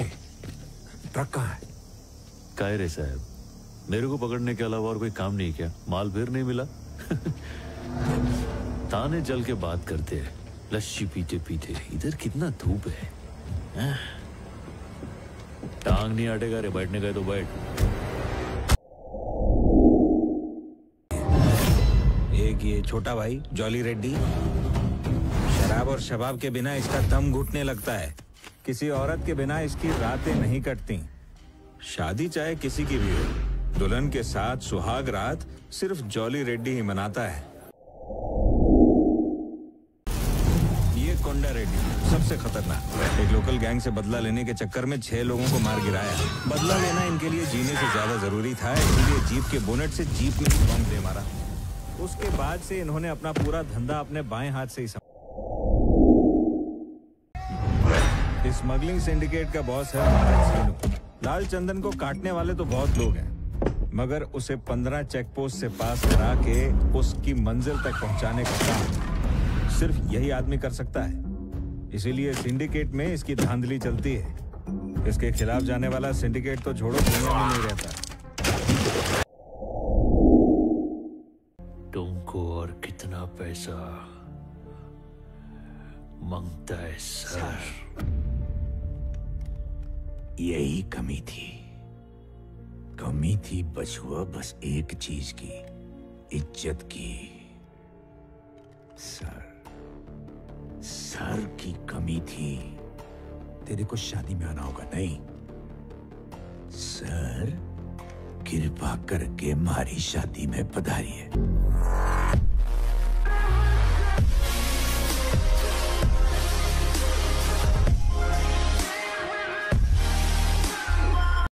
Truck कहाँ है? काय रे साहब, मेरे को पकड़ने के अलावा और कोई काम नहीं क्या? माल फिर नहीं मिला? ताने जल के बात करते हैं, लस्सी पीते पीते। इधर कितना धूप है। टांग नहीं अटेगा रे, बैठने का तो बैठ। एक ये छोटा भाई जॉली रेड्डी, शराब और शबाब के बिना इसका दम घुटने लगता है। किसी औरत के बिना इसकी रातें नहीं कटती। शादी चाहे किसी की भी हो, दुल्हन के साथ सुहाग रात सिर्फ जॉली रेड्डी ही मनाता है। ये कोंडा रेड्डी सबसे खतरनाक। एक लोकल गैंग से बदला लेने के चक्कर में 6 लोगों को मार गिराया। बदला लेना इनके लिए जीने से ज्यादा जरूरी था, इसलिए जीप के बोनेट से जीप में ही बम दे मारा। उसके बाद से इन्होंने अपना पूरा धंधा अपने बाएं हाथ से ही स्मगलिंग सिंडिकेट का बॉस है महाराज सीनू। लाल चंदन को काटने वाले तो बहुत लोग हैं, मगर उसे 15 चेक पोस्ट से पास करा के उसकी मंजिल तक पहुंचाने का काम सिर्फ यही आदमी कर सकता है। इसीलिए सिंडिकेट में इसकी धांधली चलती है। इसके खिलाफ जाने वाला सिंडिकेट तो छोड़ो, दुनिया में नहीं रहता। तुमको और कितना पैसा मांगता है सर? यही कमी थी। कमी थी बछुआ, बस एक चीज की, इज्जत की। सर की कमी थी। तेरे को शादी में आना होगा। नहीं सर, कृपा करके हमारी शादी में पधारिए।